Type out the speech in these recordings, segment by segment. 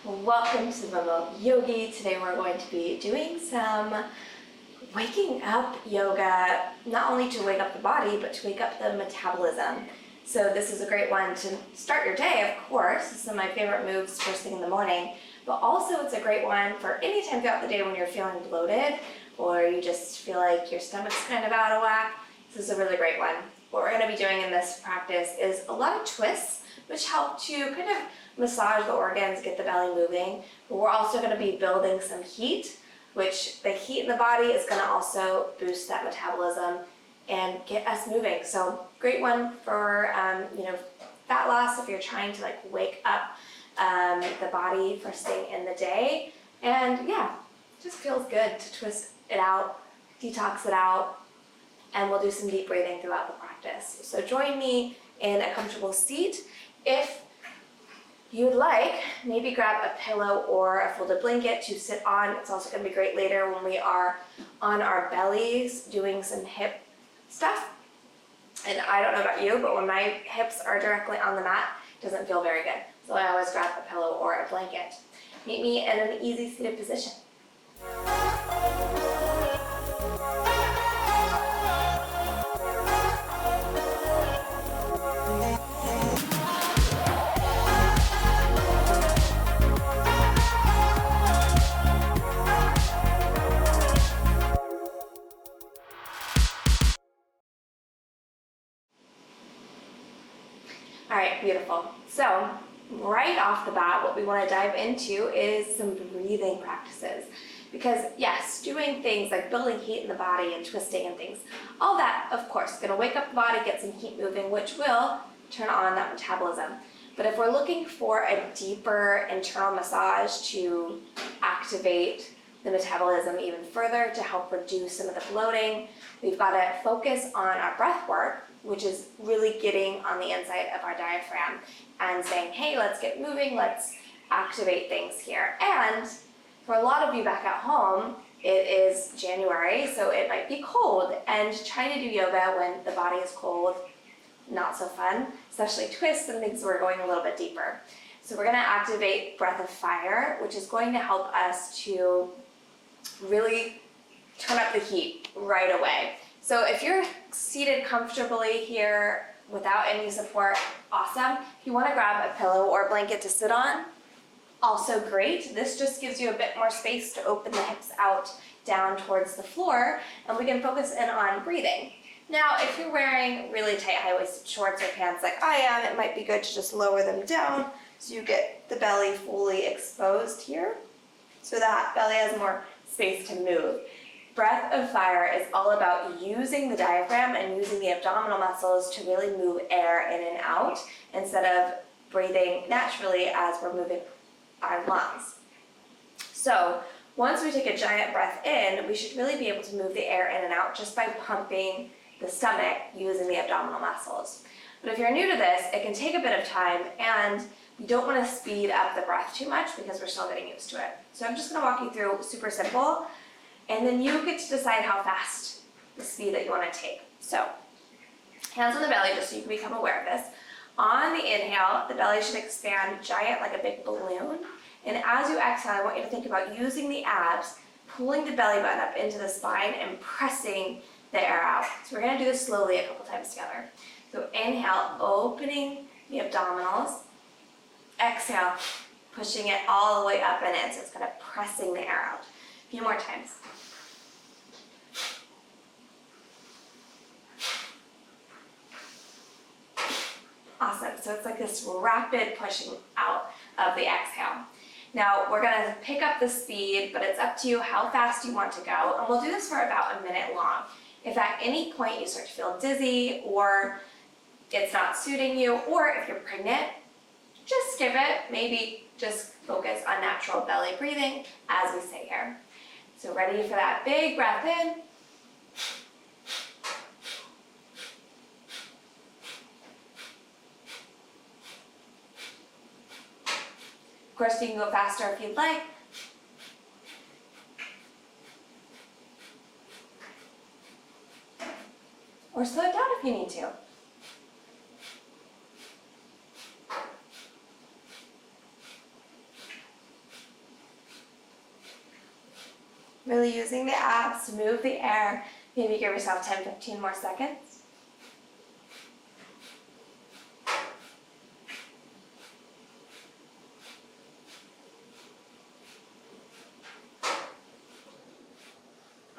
Welcome to the Remote Yogi. Today we're going to be doing some waking up yoga, not only to wake up the body, but to wake up the metabolism. So this is a great one to start your day, of course. This is one of my favorite moves first thing in the morning, but also it's a great one for any time throughout the day when you're feeling bloated or you just feel like your stomach's kind of out of whack. This is a really great one. What we're going to be doing in this practice is a lot of twists, which help to kind of massage the organs, get the belly moving. But we're also going to be building some heat, which the heat in the body is going to also boost that metabolism and get us moving. So great one for fat loss if you're trying to wake up the body first thing in the day. And yeah, it just feels good to twist it out, detox it out, and we'll do some deep breathing throughout the practice. So join me in a comfortable seat. If you would like, maybe grab a pillow or a folded blanket to sit on. It's also going to be great later when we are on our bellies doing some hip stuff. And I don't know about you, but when my hips are directly on the mat, it doesn't feel very good. So I always grab a pillow or a blanket. Meet me in an easy seated position. All right, beautiful. So right off the bat, what we want to dive into is some breathing practices. Because yes, doing things like building heat in the body and twisting and things, all that, of course, is going to wake up the body, get some heat moving, which will turn on that metabolism. But if we're looking for a deeper internal massage to activate the metabolism even further, to help reduce some of the bloating, we've got to focus on our breath work, which is really getting on the inside of our diaphragm and saying, hey, let's get moving, let's activate things here. And for a lot of you back at home, it is January, so it might be cold, and trying to do yoga when the body is cold, not so fun, especially twists and things where we're going a little bit deeper. So we're gonna activate breath of fire, which is going to help us to really turn up the heat right away. So if you're seated comfortably here without any support, awesome. If you want to grab a pillow or a blanket to sit on, also great. This just gives you a bit more space to open the hips out down towards the floor, and we can focus in on breathing. Now, if you're wearing really tight high-waisted shorts or pants like I am, it might be good to just lower them down so you get the belly fully exposed here, so that belly has more space to move. Breath of fire is all about using the diaphragm and using the abdominal muscles to really move air in and out instead of breathing naturally as we're moving our lungs. So once we take a giant breath in, we should really be able to move the air in and out just by pumping the stomach using the abdominal muscles. But if you're new to this, it can take a bit of time, and you don't want to speed up the breath too much because we're still getting used to it. So I'm just going to walk you through super simple, and then you get to decide how fast, the speed that you want to take. So hands on the belly, just so you can become aware of this. On the inhale, the belly should expand giant like a big balloon. And as you exhale, I want you to think about using the abs, pulling the belly button up into the spine and pressing the air out. So we're going to do this slowly a couple times together. So inhale, opening the abdominals. Exhale, pushing it all the way up and in. So it's kind of pressing the air out. A few more times. Awesome. So it's like this rapid pushing out of the exhale. Now we're going to pick up the speed, but it's up to you how fast you want to go. And we'll do this for about a minute long. If at any point you start to feel dizzy or it's not suiting you, or if you're pregnant, just skip it. Maybe just focus on natural belly breathing as we say here. So ready for that big breath in. Of course, you can go faster if you'd like. Or slow it down if you need to. Really using the abs to move the air. Maybe give yourself 10, 15 more seconds.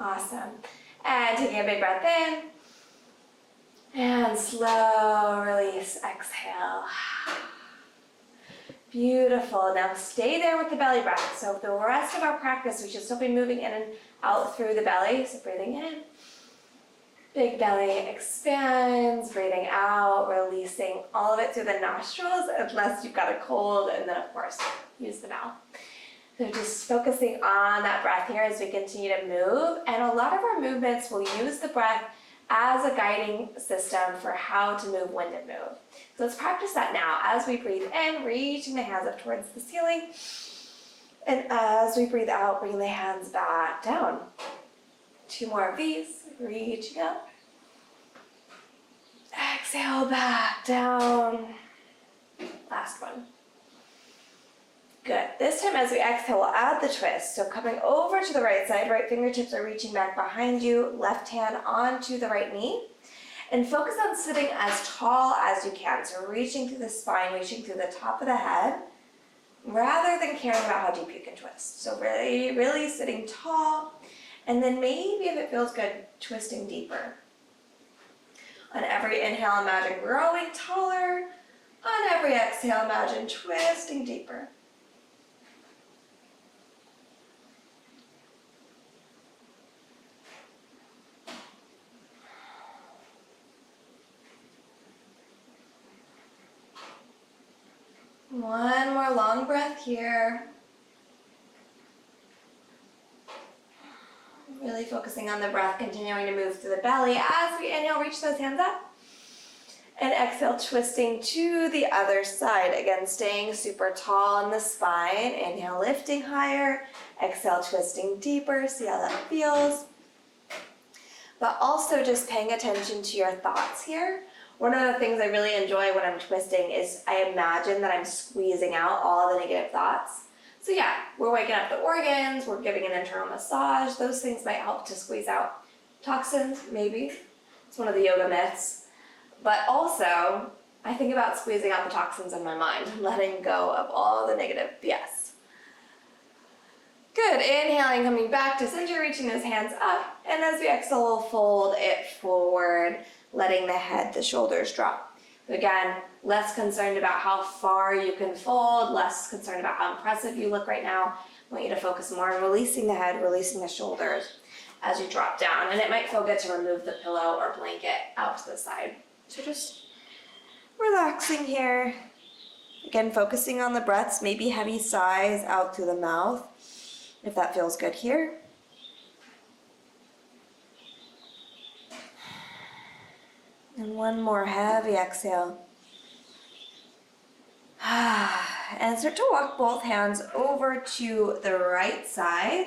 Awesome. And taking a big breath in. And slow release, exhale. Beautiful. Now stay there with the belly breath. So the rest of our practice, we should still be moving in and out through the belly. So breathing in. Big belly expands, breathing out, releasing all of it through the nostrils, unless you've got a cold, and then of course, use the mouth. So just focusing on that breath here as we continue to move. And a lot of our movements will use the breath as a guiding system for how to move when to move. So let's practice that now. As we breathe in, reaching the hands up towards the ceiling. And as we breathe out, bring the hands back down. 2 more of these, reaching up. Exhale, back down. Last one. Good. This time as we exhale, we'll add the twist. So coming over to the right side, right fingertips are reaching back behind you, left hand onto the right knee. And focus on sitting as tall as you can. So reaching through the spine, reaching through the top of the head, rather than caring about how deep you can twist. So really, really sitting tall. And then maybe if it feels good, twisting deeper. On every inhale, imagine growing taller. On every exhale, imagine twisting deeper. One more long breath here. Really focusing on the breath, continuing to move through the belly. As we inhale, reach those hands up. And exhale, twisting to the other side. Again, staying super tall in the spine. Inhale, lifting higher. Exhale, twisting deeper. See how that feels. But also just paying attention to your thoughts here. One of the things I really enjoy when I'm twisting is I imagine that I'm squeezing out all the negative thoughts. So yeah, we're waking up the organs, we're giving an internal massage. Those things might help to squeeze out toxins, maybe. It's one of the yoga myths. But also, I think about squeezing out the toxins in my mind, letting go of all the negative BS. Good, inhaling, coming back to center, reaching those hands up. And as we exhale, we'll fold it forward, letting the head, the shoulders drop. Again, less concerned about how far you can fold, less concerned about how impressive you look right now. I want you to focus more on releasing the head, releasing the shoulders as you drop down. And it might feel good to remove the pillow or blanket out to the side. So just relaxing here. Again, focusing on the breaths, maybe heavy sighs out through the mouth, if that feels good here. And one more heavy exhale. And start to walk both hands over to the right side,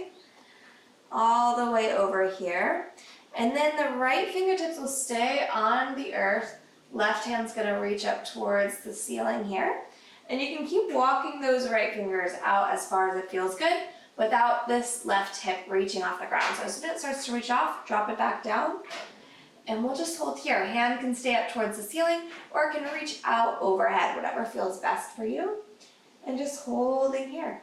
all the way over here. And then the right fingertips will stay on the earth. Left hand's gonna reach up towards the ceiling here. And you can keep walking those right fingers out as far as it feels good without this left hip reaching off the ground. So as it starts to reach off, drop it back down. And we'll just hold here. Hand can stay up towards the ceiling or it can reach out overhead, whatever feels best for you. And just holding here.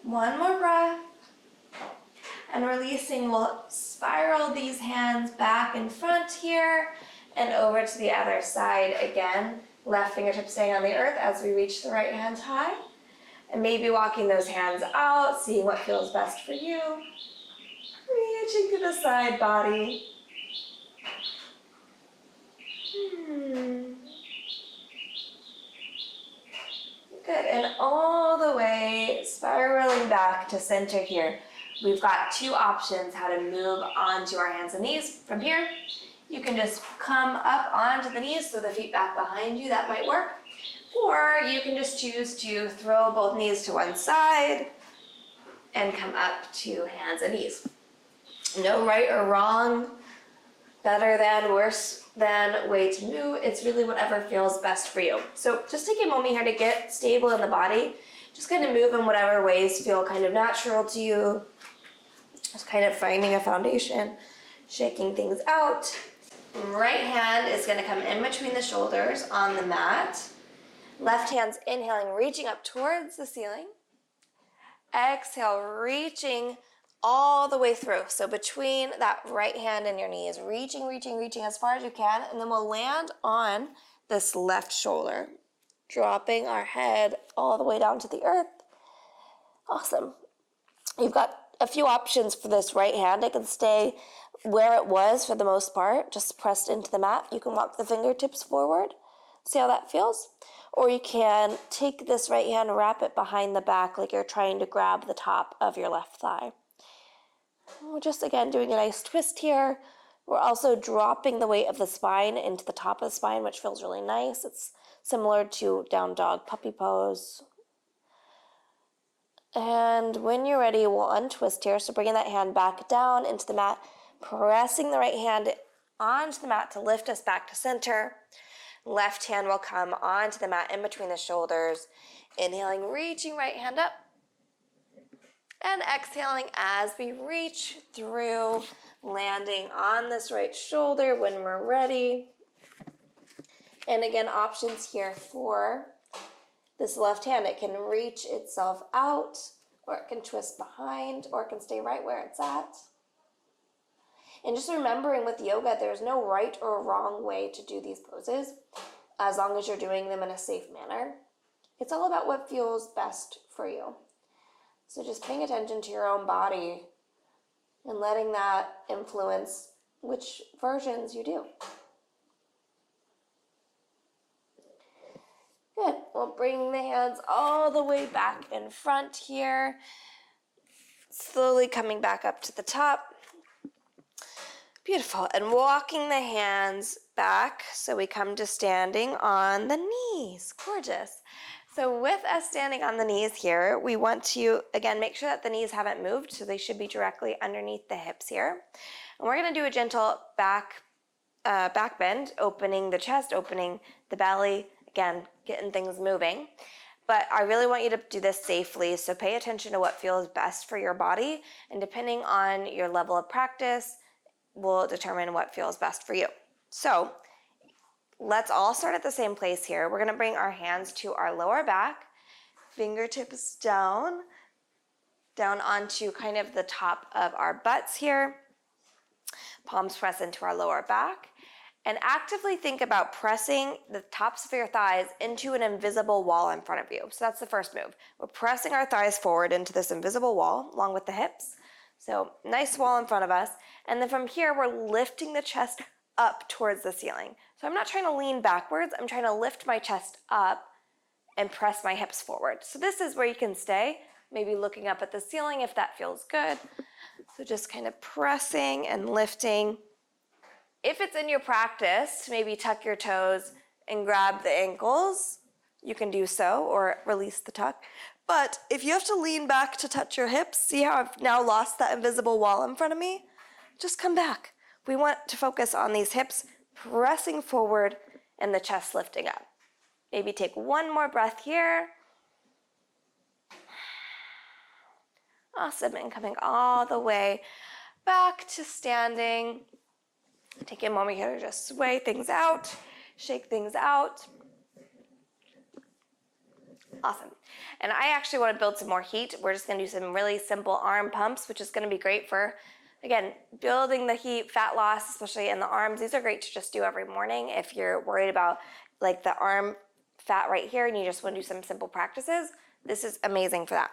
One more breath. And releasing, we'll spiral these hands back in front here and over to the other side again. Left fingertips staying on the earth as we reach the right hand high. And maybe walking those hands out, seeing what feels best for you. Reaching to the side body. Good, and all the way spiraling back to center here. We've got 2 options how to move onto our hands and knees. From here, you can just come up onto the knees, so the feet back behind you, that might work. Or you can just choose to throw both knees to one side and come up to hands and knees. No right or wrong. better than, worse than way to move. It's really whatever feels best for you. So just take a moment here to get stable in the body. Just kind of move in whatever ways feel kind of natural to you. Just kind of finding a foundation, shaking things out. Right hand is going to come in between the shoulders on the mat. Left hand's inhaling, reaching up towards the ceiling. Exhale, reaching all the way through. So between that right hand and your knees, reaching as far as you can, and then we'll land on this left shoulder, dropping our head all the way down to the earth. Awesome. You've got a few options for this right hand. It can stay where it was for the most part, just pressed into the mat. You can walk the fingertips forward. See how that feels? Or you can take this right hand, wrap it behind the back like you're trying to grab the top of your left thigh. We're just, again, doing a nice twist here. We're also dropping the weight of the spine into the top of the spine, which feels really nice. It's similar to down dog puppy pose. And when you're ready, we'll untwist here. So bringing that hand back down into the mat, pressing the right hand onto the mat to lift us back to center. Left hand will come onto the mat in between the shoulders. Inhaling, reaching right hand up. And exhaling as we reach through, landing on this right shoulder when we're ready. And again, options here for this left hand. It can reach itself out, or it can twist behind, or it can stay right where it's at. And just remembering with yoga, there's no right or wrong way to do these poses, as long as you're doing them in a safe manner. It's all about what feels best for you. So just paying attention to your own body and letting that influence which versions you do. Good. We'll bring the hands all the way back in front here. Slowly coming back up to the top. Beautiful. And walking the hands back so we come to standing on the knees. Gorgeous. So with us standing on the knees here, we want to, again, make sure that the knees haven't moved, so they should be directly underneath the hips here. And we're going to do a gentle back bend, opening the chest, opening the belly, again, getting things moving. But I really want you to do this safely, so pay attention to what feels best for your body, and depending on your level of practice, will determine what feels best for you. So let's all start at the same place here. We're going to bring our hands to our lower back, fingertips down onto kind of the top of our butts here. Palms press into our lower back. And actively think about pressing the tops of your thighs into an invisible wall in front of you. So that's the first move. We're pressing our thighs forward into this invisible wall along with the hips. So nice wall in front of us. And then from here, we're lifting the chest up towards the ceiling. So I'm not trying to lean backwards. I'm trying to lift my chest up and press my hips forward. So this is where you can stay, maybe looking up at the ceiling if that feels good. So just kind of pressing and lifting. If it's in your practice to maybe tuck your toes and grab the ankles, you can do so, or release the tuck. But if you have to lean back to touch your hips, see how I've now lost that invisible wall in front of me? Just come back. We want to focus on these hips pressing forward and the chest lifting up. Maybe take one more breath here. Awesome, and coming all the way back to standing. Take a moment here to just sway things out, shake things out. Awesome. And I actually want to build some more heat. We're just going to do some really simple arm pumps, which is going to be great for, again, building the heat, fat loss, especially in the arms. These are great to just do every morning if you're worried about like the arm fat right here and you just want to do some simple practices. This is amazing for that.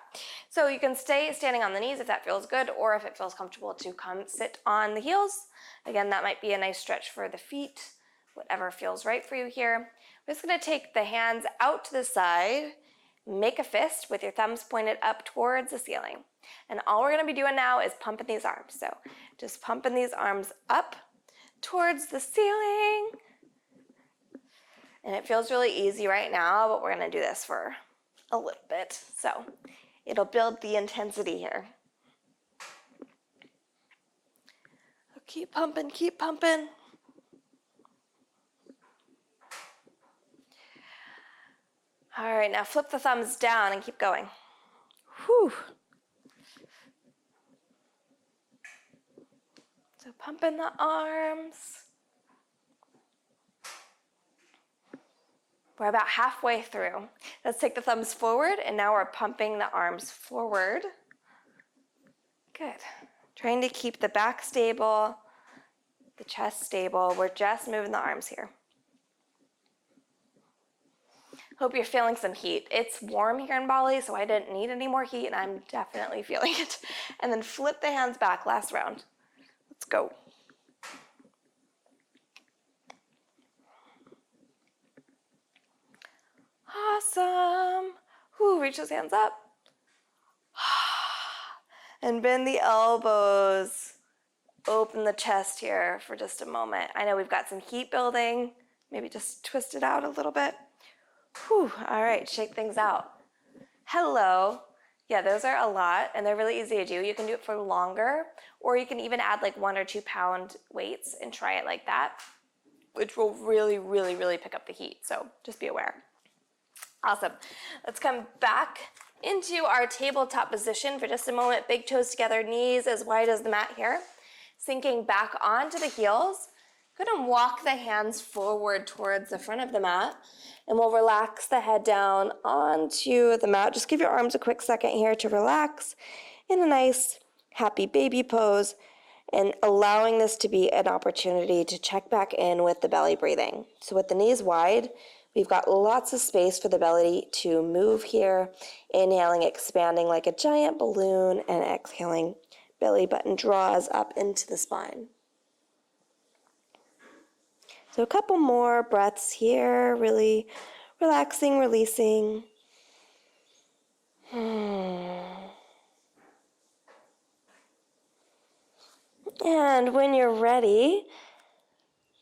So you can stay standing on the knees if that feels good, or if it feels comfortable to come sit on the heels. Again, that might be a nice stretch for the feet, whatever feels right for you here. We're just going to take the hands out to the side, make a fist with your thumbs pointed up towards the ceiling. And all we're going to be doing now is pumping these arms. So just pumping these arms up towards the ceiling. And it feels really easy right now, but we're going to do this for a little bit. So it'll build the intensity here. Keep pumping, keep pumping. All right, now flip the thumbs down and keep going. Whew. So pump in the arms. We're about halfway through. Let's take the thumbs forward, and now we're pumping the arms forward. Good. Trying to keep the back stable, the chest stable. We're just moving the arms here. Hope you're feeling some heat. It's warm here in Bali, so I didn't need any more heat, and I'm definitely feeling it. And then flip the hands back, last round. Let's go. Awesome. Whew, reach those hands up. And bend the elbows. Open the chest here for just a moment. I know we've got some heat building. Maybe just twist it out a little bit. Whew, all right, shake things out. Hello. Yeah, those are a lot, and they're really easy to do. You can do it for longer, or you can even add like 1 or 2 pound weights and try it like that, which will really, really, really pick up the heat. So just be aware. Awesome. Let's come back into our tabletop position for just a moment. Big toes together, knees as wide as the mat here. Sinking back onto the heels. Go ahead and walk the hands forward towards the front of the mat, and we'll relax the head down onto the mat. Just give your arms a quick second here to relax in a nice, happy baby pose, and allowing this to be an opportunity to check back in with the belly breathing. So with the knees wide, we've got lots of space for the belly to move here. Inhaling, expanding like a giant balloon, and exhaling, belly button draws up into the spine. So a couple more breaths here, really relaxing, releasing. And when you're ready,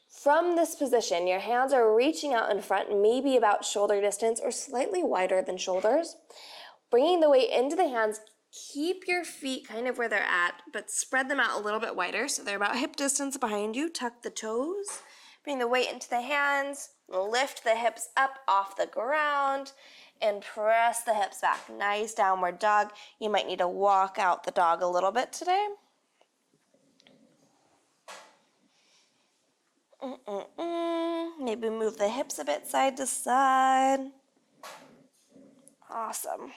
from this position, your hands are reaching out in front, maybe about shoulder distance or slightly wider than shoulders. Bringing the weight into the hands, keep your feet kind of where they're at, but spread them out a little bit wider so they're about hip distance behind you. Tuck the toes. Bring the weight into the hands, lift the hips up off the ground, and press the hips back. Nice downward dog. You might need to walk out the dog a little bit today. Maybe move the hips a bit side to side. Awesome.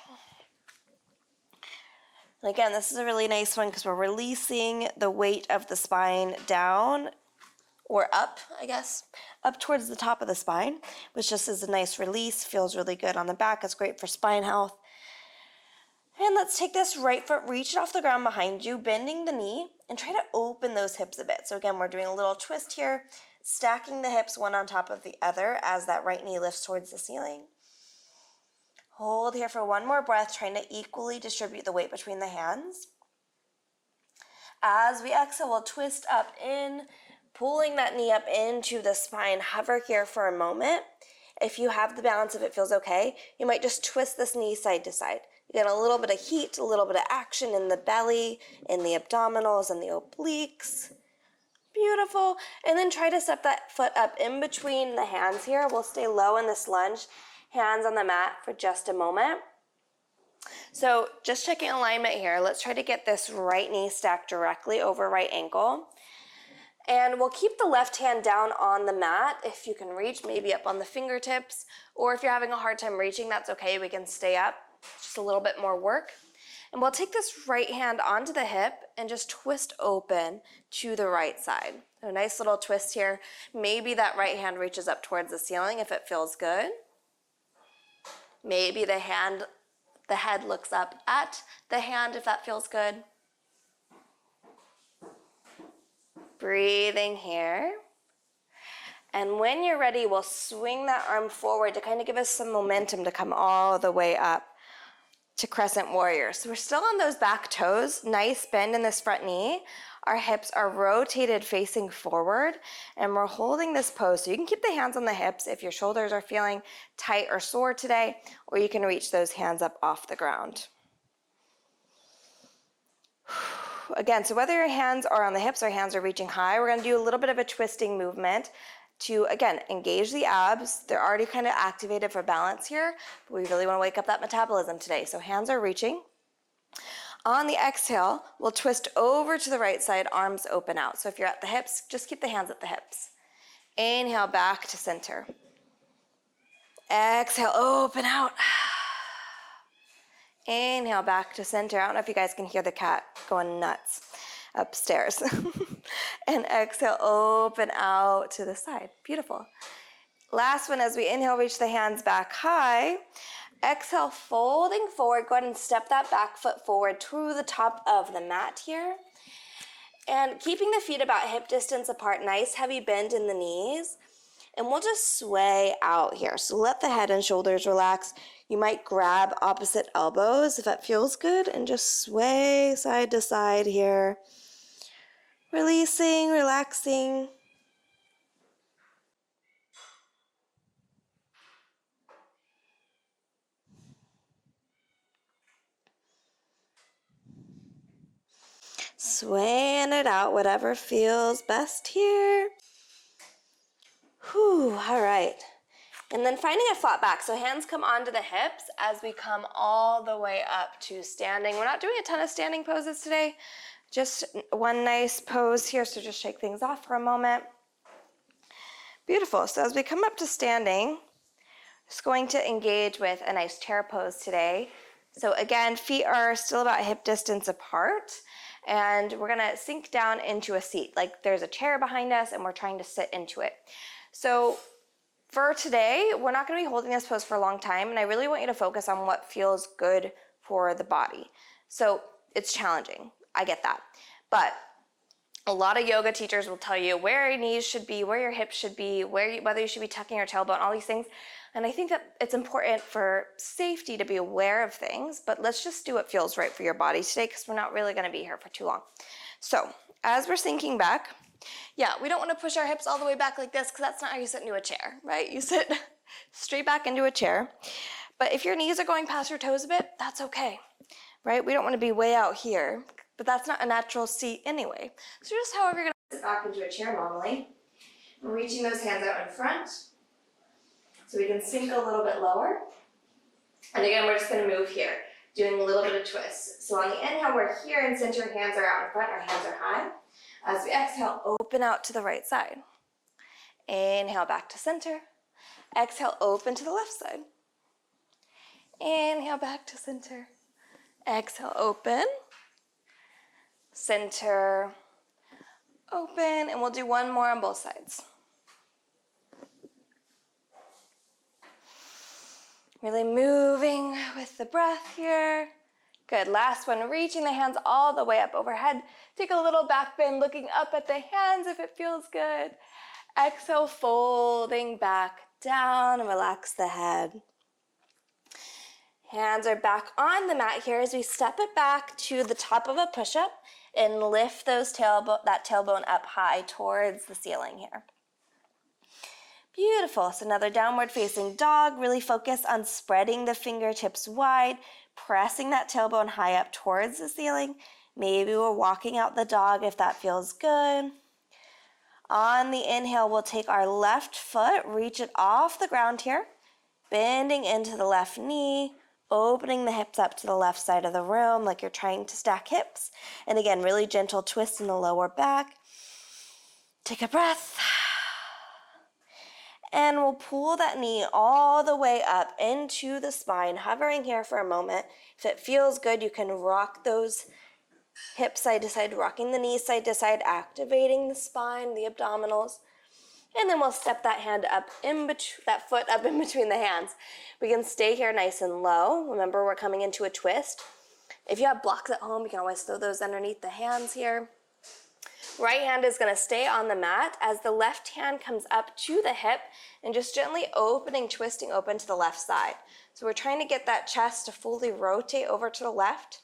And again, this is a really nice one because we're releasing the weight of the spine down, or up, I guess, up towards the top of the spine, which just is a nice release, feels really good on the back. It's great for spine health. And let's take this right foot, reach it off the ground behind you, bending the knee, and try to open those hips a bit. So again, we're doing a little twist here, stacking the hips one on top of the other as that right knee lifts towards the ceiling. Hold here for one more breath, trying to equally distribute the weight between the hands. As we exhale, we'll twist up in, pulling that knee up into the spine. Hover here for a moment. If you have the balance, if it feels okay, you might just twist this knee side to side. You get a little bit of heat, a little bit of action in the belly, in the abdominals, and the obliques. Beautiful. And then try to step that foot up in between the hands here. We'll stay low in this lunge. Hands on the mat for just a moment. So just checking alignment here. Let's try to get this right knee stacked directly over right ankle. And we'll keep the left hand down on the mat if you can reach, maybe up on the fingertips, or if you're having a hard time reaching, that's okay. We can stay up, just a little bit more work. And we'll take this right hand onto the hip and just twist open to the right side. So a nice little twist here. Maybe that right hand reaches up towards the ceiling if it feels good. Maybe the head looks up at the hand if that feels good. Breathing here. And when you're ready, we'll swing that arm forward to kind of give us some momentum to come all the way up to crescent warrior. So we're still on those back toes. Nice bend in this front knee. Our hips are rotated facing forward, and we're holding this pose. So you can keep the hands on the hips if your shoulders are feeling tight or sore today, or you can reach those hands up off the ground. Again, so whether your hands are on the hips or hands are reaching high, we're going to do a little bit of a twisting movement. to, again, engage the abs. They're already kind of activated for balance here, but we really want to wake up that metabolism today. So hands are reaching. On the exhale, we'll twist over to the right side, arms open out. So if you're at the hips, just keep the hands at the hips. Inhale, back to center. Exhale, open out. Inhale, back to center. I don't know if you guys can hear the cat going nuts upstairs. And exhale, open out to the side. Beautiful. Last one, as we inhale, reach the hands back high. Exhale, folding forward. Go ahead and step that back foot forward to the top of the mat here. And keeping the feet about hip distance apart, nice heavy bend in the knees. And we'll just sway out here. So let the head and shoulders relax. You might grab opposite elbows if that feels good and just sway side to side here. Releasing, relaxing. Swaying it out, whatever feels best here. Whew, all right. And then finding a flat back. So hands come onto the hips as we come all the way up to standing. We're not doing a ton of standing poses today. Just one nice pose here, so just shake things off for a moment. Beautiful. So as we come up to standing, just going to engage with a nice chair pose today. So again, feet are still about hip distance apart, and we're gonna sink down into a seat. Like there's a chair behind us and we're trying to sit into it. So for today, we're not gonna be holding this pose for a long time, and I really want you to focus on what feels good for the body. So it's challenging, I get that. But a lot of yoga teachers will tell you where your knees should be, where your hips should be, whether you should be tucking your tailbone, all these things. And I think that it's important for safety to be aware of things, but let's just do what feels right for your body today, because we're not really gonna be here for too long. So as we're sinking back, yeah, we don't wanna push our hips all the way back like this, because that's not how you sit into a chair, right? You sit straight back into a chair. But if your knees are going past your toes a bit, that's okay, right? We don't wanna be way out here, but that's not a natural seat anyway. So just however you're gonna sit back into a chair normally, and reaching those hands out in front, so we can sink a little bit lower. And again, we're just gonna move here, doing a little bit of twist. So on the inhale, we're here in center, hands are out in front, our hands are high. As we exhale, open out to the right side. Inhale, back to center. Exhale, open to the left side. Inhale, back to center. Exhale, open. Center, open, and we'll do one more on both sides. Really moving with the breath here. Good, last one, reaching the hands all the way up overhead. Take a little back bend, looking up at the hands if it feels good. Exhale, folding back down, and relax the head. Hands are back on the mat here as we step it back to the top of a push-up and lift that tailbone up high towards the ceiling here. Beautiful. So another downward facing dog. Really focus on spreading the fingertips wide, pressing that tailbone high up towards the ceiling. Maybe we're walking out the dog if that feels good. On the inhale, we'll take our left foot, reach it off the ground here, bending into the left knee, opening the hips up to the left side of the room like you're trying to stack hips. And again, really gentle twist in the lower back. Take a breath. And we'll pull that knee all the way up into the spine, hovering here for a moment. If it feels good, you can rock those hips side to side, rocking the knees side to side, activating the spine, the abdominals. And then we'll step that hand up that foot up in between the hands. We can stay here nice and low. Remember, we're coming into a twist. If you have blocks at home, you can always throw those underneath the hands here. Right hand is going to stay on the mat as the left hand comes up to the hip and just gently opening, twisting open to the left side. So we're trying to get that chest to fully rotate over to the left.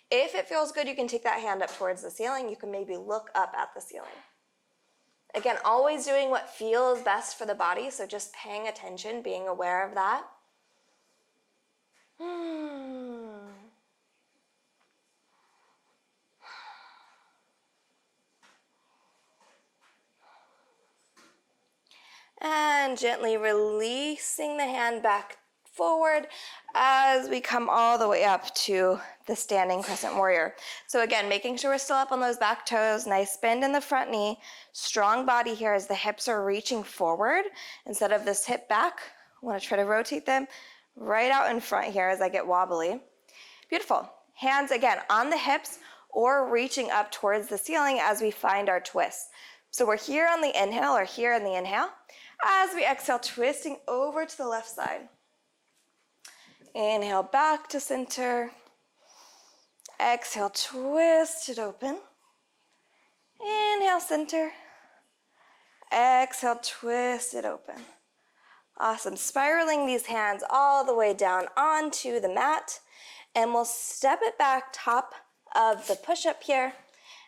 If it feels good, you can take that hand up towards the ceiling. You can maybe look up at the ceiling. Again, always doing what feels best for the body, so just paying attention, being aware of that. And gently releasing the hand back forward as we come all the way up to the standing crescent warrior. So again, making sure we're still up on those back toes, nice bend in the front knee, strong body here as the hips are reaching forward. Instead of this hip back, I want to try to rotate them right out in front here as I get wobbly. Beautiful. Hands again on the hips or reaching up towards the ceiling as we find our twist. So we're here on the inhale or here in the inhale. As we exhale, twisting over to the left side. Inhale back to center. Exhale, twist it open. Inhale, center. Exhale, twist it open. Awesome. Spiraling these hands all the way down onto the mat. And we'll step it back top of the push-up here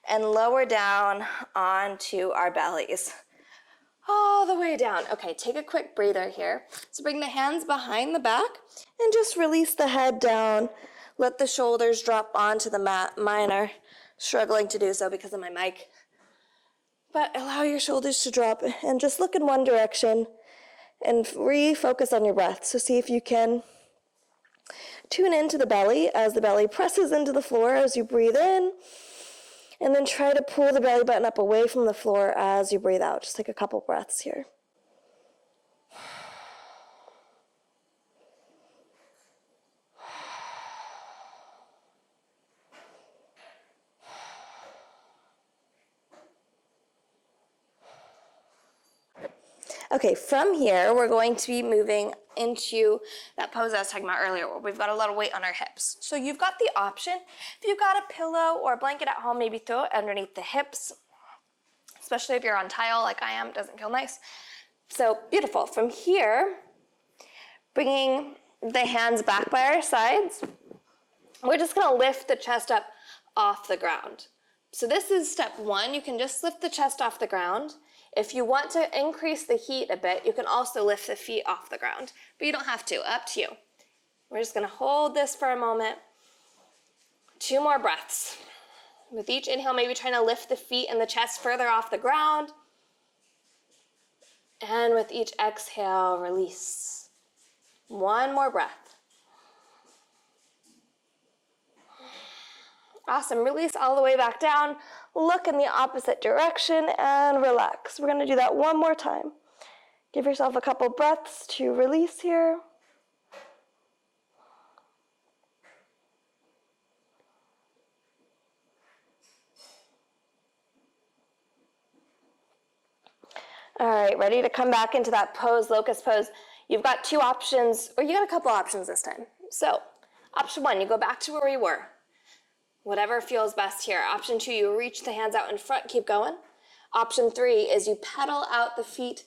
and lower down onto our bellies. All the way down. Okay, take a quick breather here. So bring the hands behind the back and just release the head down. Let the shoulders drop onto the mat. Mine are struggling to do so because of my mic. But allow your shoulders to drop and just look in one direction and refocus on your breath. So see if you can tune into the belly as the belly presses into the floor as you breathe in. And then try to pull the belly button up away from the floor as you breathe out. Just take a couple breaths here. Okay, from here, we're going to be moving into that pose I was talking about earlier where we've got a lot of weight on our hips. So you've got the option, if you've got a pillow or a blanket at home, maybe throw it underneath the hips, especially if you're on tile like I am, it doesn't feel nice. So beautiful. From here, bringing the hands back by our sides, we're just gonna lift the chest up off the ground. So this is step one. You can just lift the chest off the ground. If you want to increase the heat a bit, you can also lift the feet off the ground, but you don't have to, up to you. We're just gonna hold this for a moment. 2 more breaths. With each inhale, maybe trying to lift the feet and the chest further off the ground. And with each exhale, release. 1 more breath. Awesome, release all the way back down. Look in the opposite direction and relax. We're gonna do that 1 more time. Give yourself a couple breaths to release here. All right, ready to come back into that pose, locust pose. You've got 2 options, or you got a couple options this time. So, option 1, you go back to where we were. Whatever feels best here. Option 2, you reach the hands out in front, keep going. Option 3 is you pedal out the feet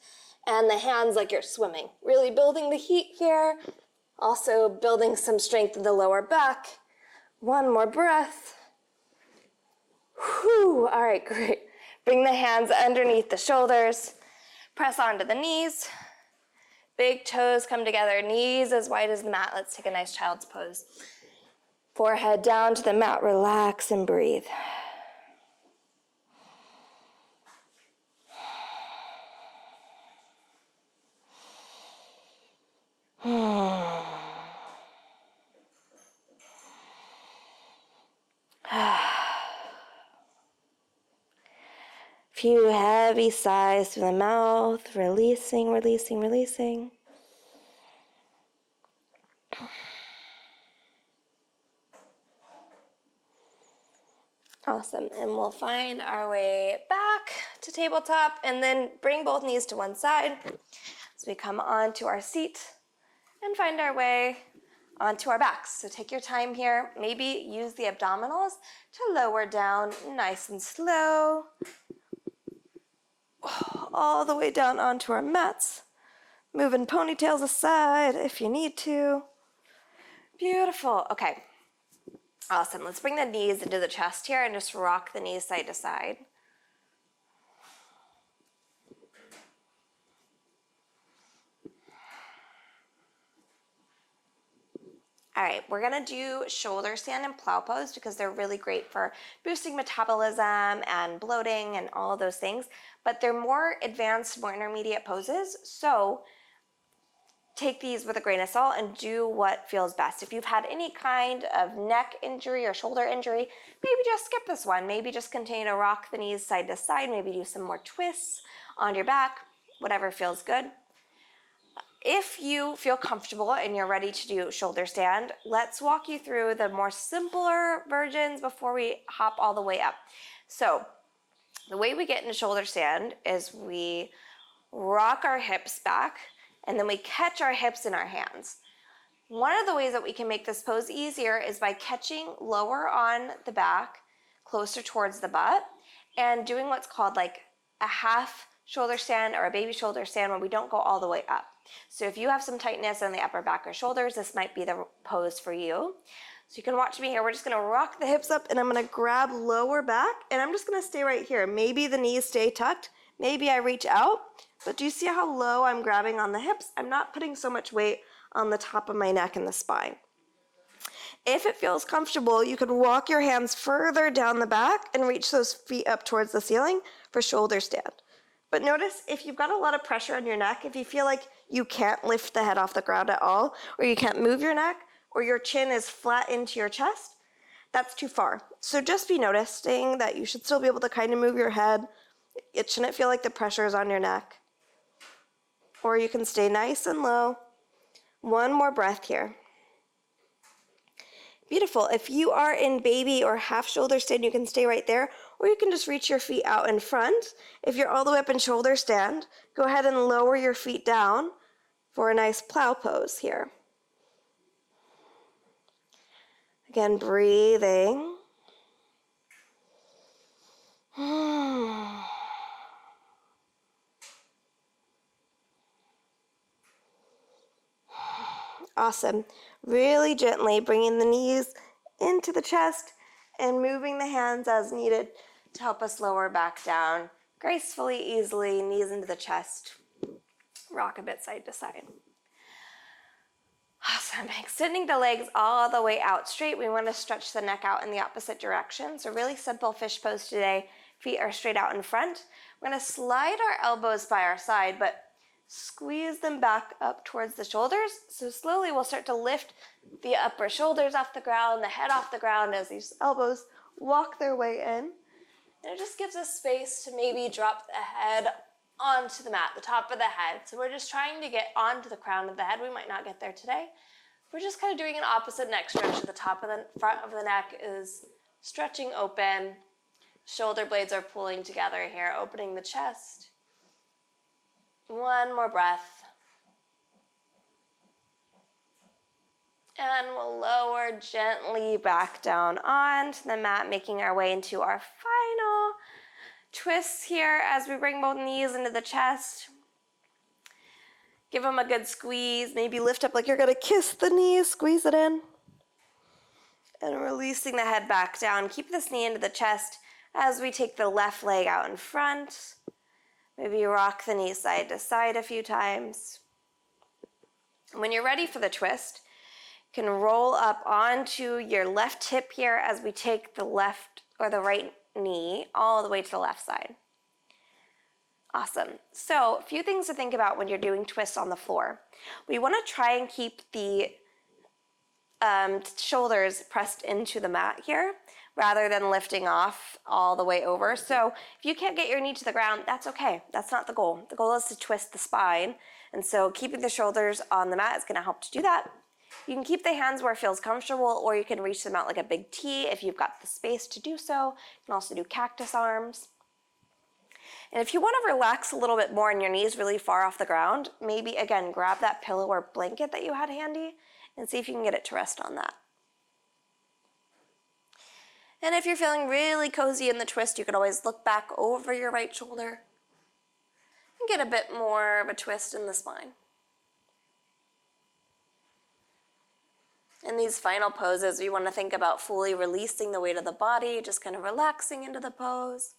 and the hands like you're swimming. Really building the heat here. Also building some strength in the lower back. 1 more breath. Whew, all right, great. Bring the hands underneath the shoulders. Press onto the knees. Big toes come together, knees as wide as the mat. Let's take a nice child's pose. Forehead down to the mat, relax and breathe. Few heavy sighs through the mouth, releasing, releasing, releasing. Awesome, and we'll find our way back to tabletop and then bring both knees to one side. So we come onto our seat and find our way onto our backs. So take your time here. Maybe use the abdominals to lower down nice and slow. All the way down onto our mats. Moving ponytails aside if you need to. Beautiful. Okay. Awesome. Let's bring the knees into the chest here and just rock the knees side to side. All right, we're gonna do shoulder stand and plow pose because they're really great for boosting metabolism and bloating and all of those things, but they're more advanced, more intermediate poses. So take these with a grain of salt and do what feels best. If you've had any kind of neck injury or shoulder injury, maybe just skip this one. Maybe just continue to rock the knees side to side, maybe do some more twists on your back, whatever feels good. If you feel comfortable and you're ready to do shoulder stand, let's walk you through the more simpler versions before we hop all the way up. So the way we get into shoulder stand is we rock our hips back and then we catch our hips in our hands. One of the ways that we can make this pose easier is by catching lower on the back, closer towards the butt, and doing what's called like a half shoulder stand or a baby shoulder stand where we don't go all the way up. So if you have some tightness in the upper back or shoulders, this might be the pose for you. So you can watch me here. We're just gonna rock the hips up and I'm gonna grab lower back and I'm just gonna stay right here. Maybe the knees stay tucked, maybe I reach out, but do you see how low I'm grabbing on the hips? I'm not putting so much weight on the top of my neck and the spine. If it feels comfortable, you could walk your hands further down the back and reach those feet up towards the ceiling for shoulder stand. But notice if you've got a lot of pressure on your neck, if you feel like you can't lift the head off the ground at all, or you can't move your neck, or your chin is flat into your chest, that's too far. So just be noticing that you should still be able to kind of move your head. It shouldn't feel like the pressure is on your neck. Or you can stay nice and low. One more breath here. Beautiful. If you are in baby or half shoulder stand, you can stay right there, or you can just reach your feet out in front. If you're all the way up in shoulder stand, go ahead and lower your feet down for a nice plow pose here. Again, breathing. Awesome. Really gently bringing the knees into the chest and moving the hands as needed to help us lower back down gracefully, easily, knees into the chest. Rock a bit side to side. Awesome. Extending the legs all the way out straight. We want to stretch the neck out in the opposite direction. So really simple fish pose today. Feet are straight out in front. We're going to slide our elbows by our side, but squeeze them back up towards the shoulders. So slowly we'll start to lift the upper shoulders off the ground, the head off the ground as these elbows walk their way in. And it just gives us space to maybe drop the head onto the mat, the top of the head. So we're just trying to get onto the crown of the head. We might not get there today. We're just kind of doing an opposite neck stretch. The top of the front of the neck is stretching open. Shoulder blades are pulling together here, opening the chest. One more breath. And we'll lower gently back down onto the mat, making our way into our final twists here as we bring both knees into the chest. Give them a good squeeze. Maybe lift up like you're going to kiss the knees. Squeeze it in. And releasing the head back down. Keep this knee into the chest as we take the left leg out in front. Maybe rock the knee side to side a few times. When you're ready for the twist, you can roll up onto your left hip here as we take the left or the right knee all the way to the left side. Awesome. So a few things to think about when you're doing twists on the floor. We want to try and keep the shoulders pressed into the mat here rather than lifting off all the way over. So if you can't get your knee to the ground, that's okay. That's not the goal. The goal is to twist the spine. And so keeping the shoulders on the mat is going to help to do that. You can keep the hands where it feels comfortable, or you can reach them out like a big T if you've got the space to do so. You can also do cactus arms. And if you want to relax a little bit more and your knees really far off the ground, maybe again, grab that pillow or blanket that you had handy and see if you can get it to rest on that. And if you're feeling really cozy in the twist, you can always look back over your right shoulder and get a bit more of a twist in the spine. In these final poses, we want to think about fully releasing the weight of the body, just kind of relaxing into the pose.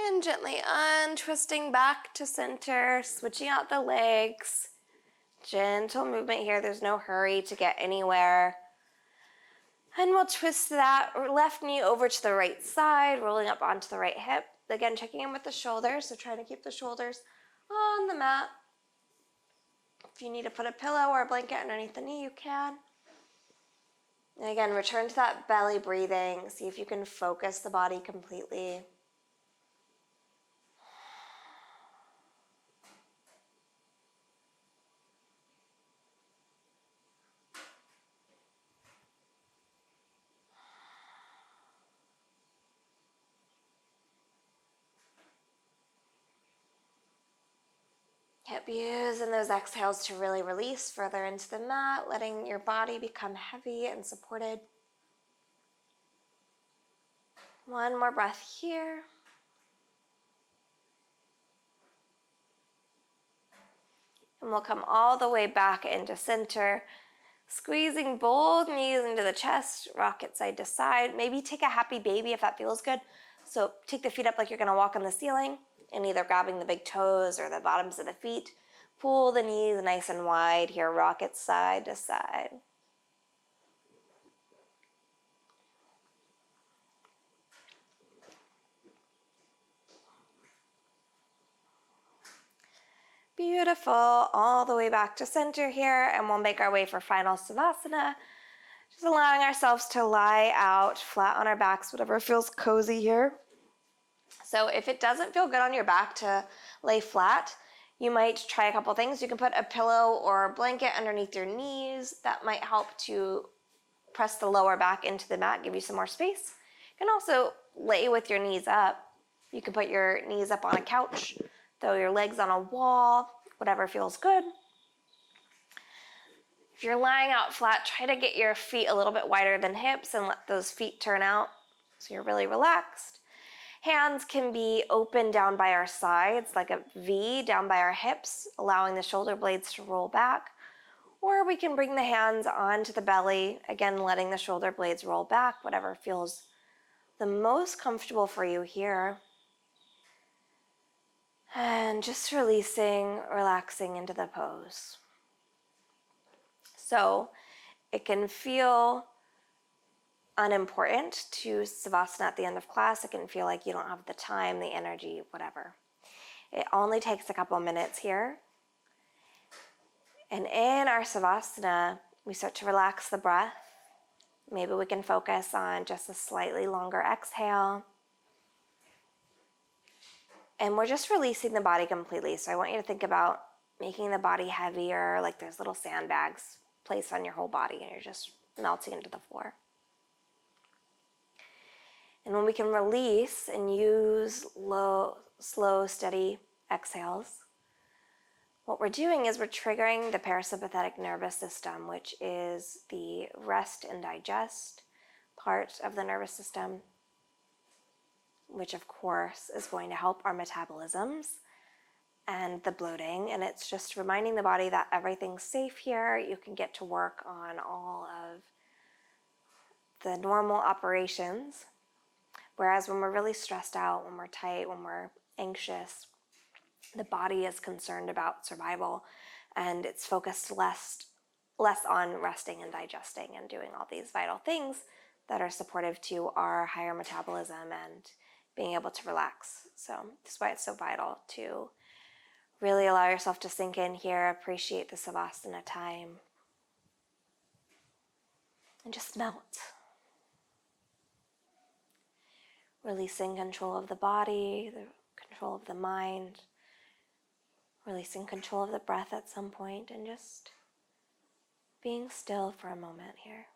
And gently untwisting back to center, switching out the legs. Gentle movement here, there's no hurry to get anywhere. And we'll twist that left knee over to the right side, rolling up onto the right hip. Again, checking in with the shoulders, so trying to keep the shoulders on the mat. If you need to put a pillow or a blanket underneath the knee, you can. And again, return to that belly breathing. See if you can focus the body completely. Keep using those exhales to really release further into the mat, letting your body become heavy and supported. One more breath here. And we'll come all the way back into center, squeezing both knees into the chest, rock it side to side. Maybe take a happy baby if that feels good. So take the feet up like you're gonna walk on the ceiling, and either grabbing the big toes or the bottoms of the feet. Pull the knees nice and wide here, rock it side to side. Beautiful, all the way back to center here, and we'll make our way for final Savasana. Just allowing ourselves to lie out flat on our backs, whatever feels cozy here. So if it doesn't feel good on your back to lay flat, you might try a couple things. You can put a pillow or a blanket underneath your knees. That might help to press the lower back into the mat, give you some more space. You can also lay with your knees up. You can put your knees up on a couch, throw your legs on a wall, whatever feels good. If you're lying out flat, try to get your feet a little bit wider than hips and let those feet turn out so you're really relaxed. Hands can be open down by our sides, like a V down by our hips, allowing the shoulder blades to roll back. Or we can bring the hands onto the belly, again, letting the shoulder blades roll back, whatever feels the most comfortable for you here. And just releasing, relaxing into the pose. So it can feel unimportant to Savasana at the end of class. It can feel like you don't have the time, the energy, whatever. It only takes a couple minutes here. And in our Savasana, we start to relax the breath. Maybe we can focus on just a slightly longer exhale. And we're just releasing the body completely. So I want you to think about making the body heavier, like there's little sandbags placed on your whole body and you're just melting into the floor. And when we can release and use low, slow, steady exhales, what we're doing is we're triggering the parasympathetic nervous system, which is the rest and digest part of the nervous system, which of course is going to help our metabolisms and the bloating. And it's just reminding the body that everything's safe here. You can get to work on all of the normal operations. Whereas when we're really stressed out, when we're tight, when we're anxious, the body is concerned about survival and it's focused less on resting and digesting and doing all these vital things that are supportive to our higher metabolism and being able to relax. So that's why it's so vital to really allow yourself to sink in here, appreciate the Savasana time, and just melt. Releasing control of the body, the control of the mind, releasing control of the breath at some point, and just being still for a moment here.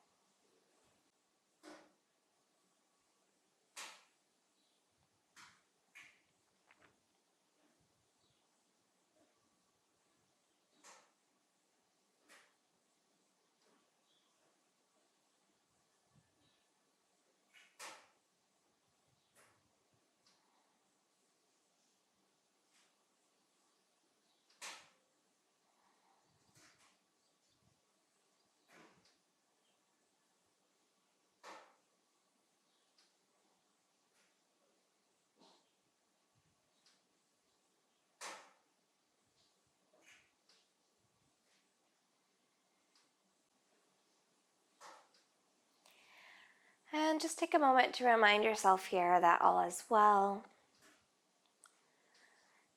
just take a moment to remind yourself here that all is well.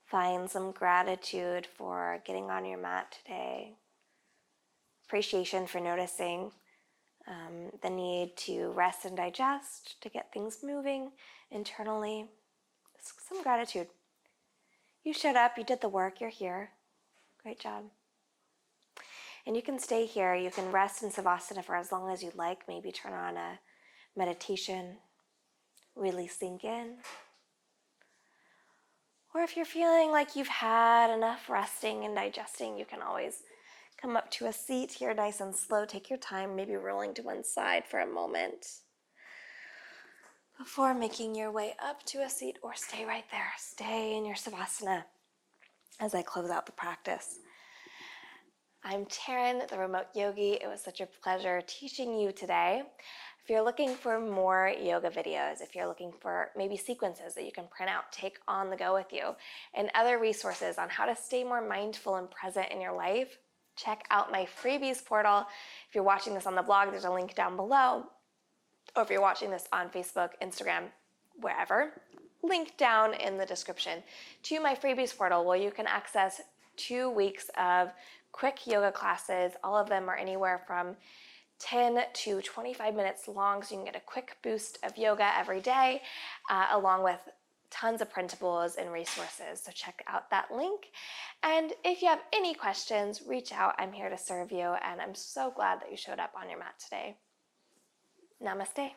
Find some gratitude for getting on your mat today. Appreciation for noticing the need to rest and digest, to get things moving internally. Some gratitude. You showed up, you did the work, you're here. Great job. And you can stay here. You can rest in Savasana for as long as you like. Maybe turn on a meditation, really sink in. Or if you're feeling like you've had enough resting and digesting, you can always come up to a seat here nice and slow. Take your time, maybe rolling to one side for a moment before making your way up to a seat, or stay right there. Stay in your Savasana as I close out the practice. I'm Taryn, the Remote Yogi. It was such a pleasure teaching you today. If you're looking for more yoga videos, if you're looking for maybe sequences that you can print out, take on the go with you, and other resources on how to stay more mindful and present in your life, check out my freebies portal. If you're watching this on the blog, there's a link down below. Or if you're watching this on Facebook, Instagram, wherever, link down in the description to my freebies portal where you can access 2 weeks of quick yoga classes. All of them are anywhere from 10 to 25 minutes long, so you can get a quick boost of yoga every day, along with tons of printables and resources. So check out that link. And if you have any questions, reach out. I'm here to serve you, and I'm so glad that you showed up on your mat today. Namaste.